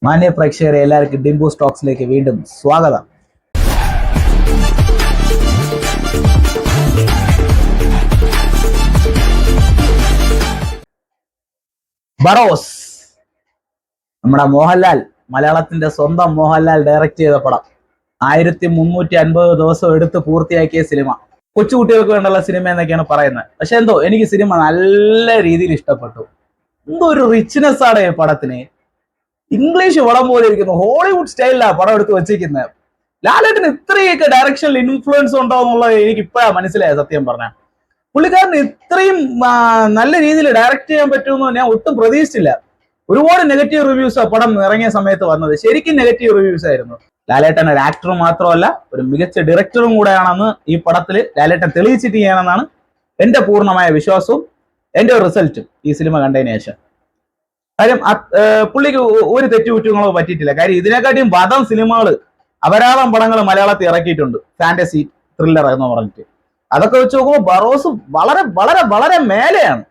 മാന്യ പ്രേക്ഷകരെ എല്ലാവർക്കും ഡിംബു സ്റ്റോക്സിലേക്ക് വീണ്ടും സ്വാഗതം. ബറോസ്, നമ്മുടെ മോഹൻലാൽ, മലയാളത്തിന്റെ സ്വന്തം മോഹൻലാൽ ഡയറക്റ്റ് ചെയ്ത പടം. 1350 ദിവസം എടുത്ത് പൂർത്തിയാക്കിയ സിനിമ. കൊച്ചുകുട്ടികൾക്ക് വേണ്ടുള്ള സിനിമ എന്നൊക്കെയാണ് പറയുന്നത്. പക്ഷെ എന്തോ എനിക്ക് സിനിമ നല്ല രീതിയിൽ ഇഷ്ടപ്പെട്ടു. എന്തോ ഒരു റിച്ച്നെസ് ആണ് ഈ പടത്തിന്. ഇംഗ്ലീഷ് പടം പോലെ ഇരിക്കുന്നു. ഹോളിവുഡ് സ്റ്റൈലിലാണ് പടം എടുത്ത് വെച്ചിരിക്കുന്നത്. ലാലേട്ടന് ഇത്രയൊക്കെ ഡയറക്ഷനിൽ ഇൻഫ്ലുവൻസ് ഉണ്ടോ എന്നുള്ളത് എനിക്ക് ഇപ്പോഴാണ് മനസ്സിലായത്. സത്യം പറഞ്ഞാൽ പുള്ളിക്കാരന് ഇത്രയും നല്ല രീതിയിൽ ഡയറക്റ്റ് ചെയ്യാൻ പറ്റുമെന്ന് ഞാൻ ഒട്ടും പ്രതീക്ഷിച്ചില്ല. ഒരുപാട് നെഗറ്റീവ് റിവ്യൂസ് പടം ഇറങ്ങിയ സമയത്ത് വന്നത്. ശരിക്കും നെഗറ്റീവ് റിവ്യൂസ് ആയിരുന്നു. ലാലേട്ടൻ ഒരു ആക്ടർ മാത്രമല്ല, ഒരു മികച്ച ഡയറക്ടറും കൂടെയാണെന്ന് ഈ പടത്തിൽ ലാലേട്ടൻ തെളിയിച്ചിരിക്കുകയാണെന്നാണ് എന്റെ പൂർണ്ണമായ വിശ്വാസവും എന്റെ ഒരു റിസൾട്ടും ഈ സിനിമ കണ്ടതിന് ശേഷം. കാര്യം പുള്ളിക്ക് ഒരു തെറ്റുകുറ്റങ്ങളോ പറ്റിയിട്ടില്ല. കാര്യം ഇതിനെക്കാട്ടിയും വധം സിനിമകൾ, അപരാധം പടങ്ങൾ മലയാളത്തിൽ ഇറക്കിയിട്ടുണ്ട്. ഫാന്റസി ത്രില്ലർ എന്ന് പറഞ്ഞിട്ട് അതൊക്കെ വെച്ച് നോക്കുമ്പോൾ ബറോസ് വളരെ വളരെ വളരെ മേലെയാണ്.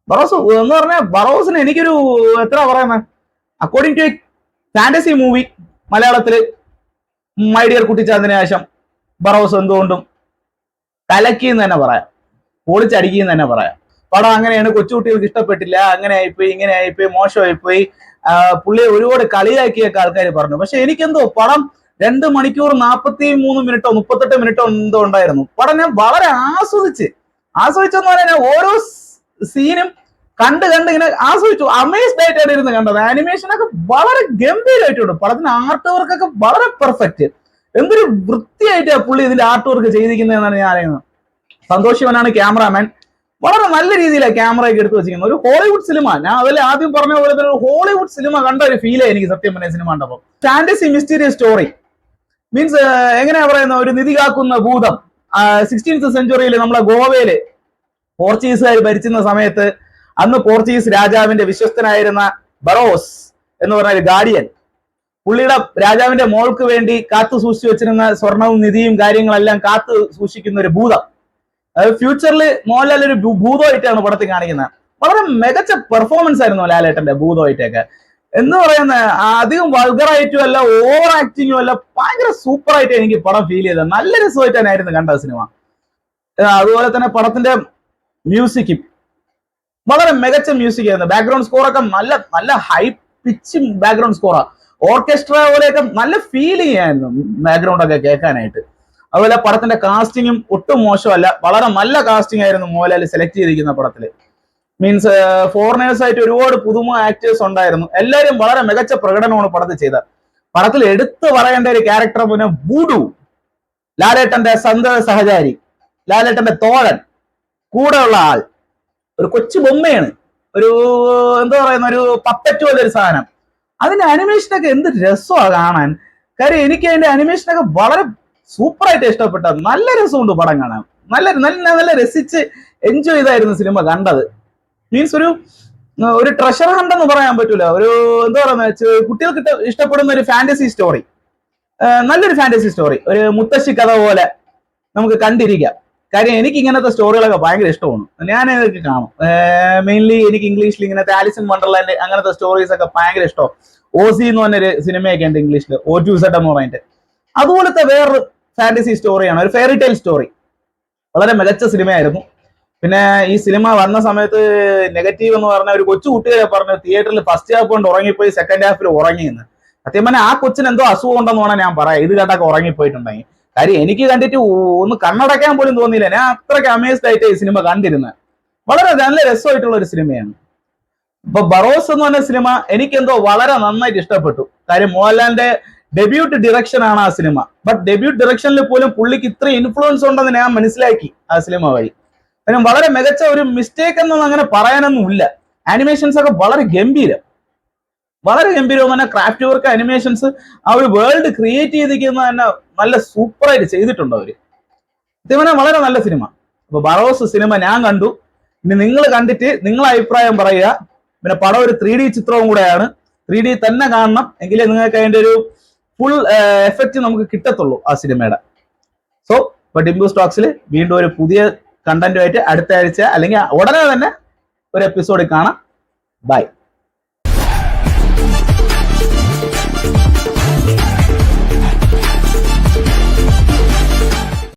ബറോസ് എന്ന് പറഞ്ഞാൽ ബറോസിന് എനിക്കൊരു എത്ര പറയുന്നത്, according to a fantasy movie മലയാളത്തില് മൈ ഡിയർ കുട്ടിച്ചാന്തിന് ശേഷം ബറോസ് എന്തുകൊണ്ടും കലക്കിന്ന് തന്നെ പറയാം, പൊളിച്ചടിക്കുന്നു തന്നെ പറയാം. പടം അങ്ങനെയാണ്, കൊച്ചുകുട്ടികൾക്ക് ഇഷ്ടപ്പെട്ടില്ല, അങ്ങനെ ആയിപ്പോയി, ഇങ്ങനെ ആയിപ്പോയി, മോശമായിപ്പോയി, പുള്ളിയെ ഒരുപാട് കളിയാക്കിയൊക്കെ ആൾക്കാർ പറഞ്ഞു. പക്ഷെ എനിക്കെന്തോ പടം 2 മണിക്കൂർ 43 മിനിറ്റോ 38 മിനിറ്റോ എന്തോ ഉണ്ടായിരുന്നു. പടം ഞാൻ വളരെ ആസ്വദിച്ചെന്ന് പറഞ്ഞാൽ ഞാൻ ഓരോ സീനും കണ്ട് ഇങ്ങനെ ആസ്വദിച്ചു. അമേസ്ഡ് ആയിട്ടാണ് ഇരുന്ന് കണ്ടത്. ആനിമേഷനൊക്കെ വളരെ ഗംഭീരമായിട്ടുണ്ട്. പടത്തിന് ആർട്ട് വർക്കൊക്കെ വളരെ പെർഫെക്റ്റ്. എന്തൊരു വൃത്തിയായിട്ടാണ് പുള്ളി ഇതിന്റെ ആർട്ട് വർക്ക് ചെയ്തിരിക്കുന്നതെന്നാണ് ഞാൻ അറിയുന്നത്. സന്തോഷ് ശിവനാണ് ക്യാമറാമാൻ. വളരെ നല്ല രീതിയിലാണ് ക്യാമറയൊക്കെ എടുത്ത് വെച്ചിരിക്കുന്നത്. ഒരു ഹോളിവുഡ് സിനിമ, ഞാൻ അതിൽ ആദ്യം പറഞ്ഞ പോലെ തന്നെ ഒരു ഹോളിവുഡ് സിനിമ കണ്ട ഒരു ഫീലാണ് എനിക്ക് സത്യം പറഞ്ഞ സിനിമ കണ്ടപ്പോൾ. ഫാന്റസി മിസ്റ്റീരിയസ് സ്റ്റോറി മീൻസ് എങ്ങനെയാ പറയുന്ന, ഒരു നിധി കാക്കുന്ന ഭൂതം. 16th സെഞ്ചുറിയിൽ നമ്മളെ ഗോവയില് പോർച്ചുഗീസുകാർ ഭരിച്ചിരുന്ന സമയത്ത് അന്ന് പോർച്ചുഗീസ് രാജാവിന്റെ വിശ്വസ്തനായിരുന്ന ബറോസ് എന്ന് പറഞ്ഞ ഒരു ഗാർഡിയൻ, പുള്ളിയുടെ രാജാവിന്റെ മോൾക്ക് വേണ്ടി കാത്തു സൂക്ഷിച്ചു വെച്ചിരുന്ന സ്വർണവും നിധിയും കാര്യങ്ങളെല്ലാം കാത്തു സൂക്ഷിക്കുന്ന ഒരു ഭൂതം. ഫ്യൂച്ചറിൽ മോഹൻലാൽ ഒരു ഭൂതമായിട്ടാണ് പടത്തിൽ കാണിക്കുന്നത്. വളരെ മികച്ച പെർഫോമൻസ് ആയിരുന്നു ലാലേട്ടന്റെ ഭൂതമായിട്ടൊക്കെ. എന്ന് പറയുന്ന അധികം വൾഗറായിട്ടും അല്ല, ഓവർ ആക്ടിങ്ങും അല്ല, ഭയങ്കര സൂപ്പർ ആയിട്ട് എനിക്ക് പടം ഫീൽ ചെയ്തത്. നല്ല രസമായിട്ടായിരുന്നു കണ്ട സിനിമ. അതുപോലെ തന്നെ പടത്തിന്റെ മ്യൂസിക്കും വളരെ മികച്ച മ്യൂസിക് ആയിരുന്നു. ബാക്ക്ഗ്രൗണ്ട് സ്കോറൊക്കെ നല്ല നല്ല high pitch background scorer. Orchestra പോലെയൊക്കെ നല്ല ഫീലിംഗ് ആയിരുന്നു ബാക്ക്ഗ്രൗണ്ട് ഒക്കെ കേൾക്കാനായിട്ട്. അതുപോലെ പടത്തിന്റെ കാസ്റ്റിങ്ങും ഒട്ടും മോശമല്ല, വളരെ നല്ല കാസ്റ്റിംഗ് ആയിരുന്നു മോഹൻലാൽ സെലക്ട് ചെയ്തിരിക്കുന്ന പടത്തില്. മീൻസ് ഫോറിനേഴ്സ് ആയിട്ട് ഒരുപാട് പുതുമ ആക്ടേഴ്സ് ഉണ്ടായിരുന്നു. എല്ലാവരും വളരെ മികച്ച പ്രകടനമാണ് പടത്തിൽ ചെയ്തത്. പടത്തിൽ എടുത്തു പറയേണ്ട ഒരു ക്യാരക്ടർ പിന്നെ ബൂഡു, ലാലേട്ടന്റെ സഹചാരി, ലാലേട്ടന്റെ തോഴൻ, കൂടെയുള്ള ആൾ. ഒരു കൊച്ചു ബൊമ്മയാണ്, ഒരു എന്താ പറയുന്ന ഒരു പപ്പറ്റ് പോലെ ഒരു സാധനം. അതിന്റെ അനിമേഷനൊക്കെ എന്ത് രസമാണ് കാണാൻ. കാര്യം എനിക്ക് അതിന്റെ അനിമേഷനൊക്കെ വളരെ സൂപ്പറായിട്ട് ഇഷ്ടപ്പെട്ട. നല്ല രസമുണ്ട് പടം കാണാൻ. നല്ല നല്ല നല്ല രസിച്ച് എൻജോയ് ചെയ്തായിരുന്നു സിനിമ കണ്ടത്. മീൻസ് ഒരു ട്രഷർ ഹണ്ട് എന്ന് പറയാൻ പറ്റൂല, ഒരു എന്താ പറയുക, കുട്ടികൾക്ക് ഇഷ്ടപ്പെടുന്ന ഒരു ഫാന്റസി സ്റ്റോറി, നല്ലൊരു ഫാന്റസി സ്റ്റോറി, ഒരു മുത്തശ്ശി കഥ പോലെ നമുക്ക് കണ്ടിരിക്കാം. കാര്യം എനിക്ക് ഇങ്ങനത്തെ സ്റ്റോറികളൊക്കെ ഭയങ്കര ഇഷ്ടമാണ്. ഞാൻ ഇതൊക്കെ കാണും. മെയിൻലി എനിക്ക് ഇംഗ്ലീഷിൽ ഇങ്ങനത്തെ ആലിസ് ഇൻ വണ്ടർലാൻഡ് അങ്ങനത്തെ സ്റ്റോറീസ് ഒക്കെ ഭയങ്കര ഇഷ്ടം. ഓസി എന്ന് പറഞ്ഞൊരു സിനിമയൊക്കെ ഉണ്ട് ഇംഗ്ലീഷിൽ, O2Z എന്ന് പറഞ്ഞിട്ട്. അതുപോലത്തെ വേറൊരു ഫാന്റസി സ്റ്റോറിയാണ്, ഒരു ഫെയറി ടെയിൽ സ്റ്റോറി. വളരെ മികച്ച സിനിമയായിരുന്നു. പിന്നെ ഈ സിനിമ വന്ന സമയത്ത് നെഗറ്റീവ് എന്ന് പറഞ്ഞ ഒരു കൊച്ചു കുട്ടികളെ പറഞ്ഞു തിയേറ്ററിൽ ഫസ്റ്റ് ഹാഫ് കൊണ്ട് ഉറങ്ങിപ്പോയി, സെക്കൻഡ് ഹാഫിൽ ഉറങ്ങിയെന്ന്. സത്യം പറഞ്ഞാൽ ആ കൊച്ചിന് എന്തോ അസുഖം ഉണ്ടെന്ന് വേണം ഞാൻ പറയാം, ഇത് കേട്ടൊക്കെ ഉറങ്ങിപ്പോയിട്ടുണ്ടെങ്കിൽ. കാര്യം എനിക്ക് കണ്ടിട്ട് ഒന്ന് കണ്ണടയ്ക്കാൻ പോലും തോന്നിയില്ല. ഞാൻ അത്രയ്ക്ക് അമേസ്ഡ് ആയിട്ട് ഈ സിനിമ കണ്ടിരുന്നത്. വളരെ നല്ല രസമായിട്ടുള്ള ഒരു സിനിമയാണ്. ഇപ്പൊ ബറോസ് എന്ന് പറഞ്ഞ സിനിമ എനിക്കെന്തോ വളരെ നന്നായിട്ട് ഇഷ്ടപ്പെട്ടു. കാര്യം മോഹൻലാലിന്റെ ഡെബ്യൂട്ട് ഡിറക്ഷൻ ആണ് ആ സിനിമ. ബട്ട് ഡെബ്യൂട്ട് ഡിറക്ഷനിൽ പോലും പുള്ളിക്ക് ഇത്ര ഇൻഫ്ലുവൻസ് ഉണ്ടെന്ന് ഞാൻ മനസ്സിലാക്കി ആ സിനിമ വഴി. അതിന് വളരെ മികച്ച ഒരു മിസ്റ്റേക്ക് എന്നൊന്നും അങ്ങനെ പറയാനൊന്നുമില്ല. ആനിമേഷൻസ് ഒക്കെ വളരെ ഗംഭീരം തന്നെ. ക്രാഫ്റ്റ് വർക്ക്, അനിമേഷൻസ്, ആ ഒരു വേൾഡ് ക്രിയേറ്റ് ചെയ്തിരിക്കുന്ന തന്നെ നല്ല സൂപ്പറായിട്ട് ചെയ്തിട്ടുണ്ട് അവര്. ഇതേപോലെ വളരെ നല്ല സിനിമ. അപ്പൊ ബറോസ് സിനിമ ഞാൻ കണ്ടു. ഇനി നിങ്ങൾ കണ്ടിട്ട് നിങ്ങളെ അഭിപ്രായം പറയുക. പിന്നെ പടം ഒരു 3D ചിത്രവും കൂടെയാണ്. 3D തന്നെ കാണണം, എങ്കിലേ നിങ്ങൾക്ക് അതിന്റെ ഒരു ഫുൾ എഫക്റ്റ് നമുക്ക് കിട്ടത്തുള്ളൂ ആ സിനിമയുടെ. സോ ഇപ്പൊ ഡിംബു സ്റ്റോക്സിൽ വീണ്ടും ഒരു പുതിയ കണ്ടന്റുമായിട്ട് അടുത്ത ആഴ്ച അല്ലെങ്കിൽ ഉടനെ തന്നെ ഒരു എപ്പിസോഡിൽ കാണാം. ബൈ.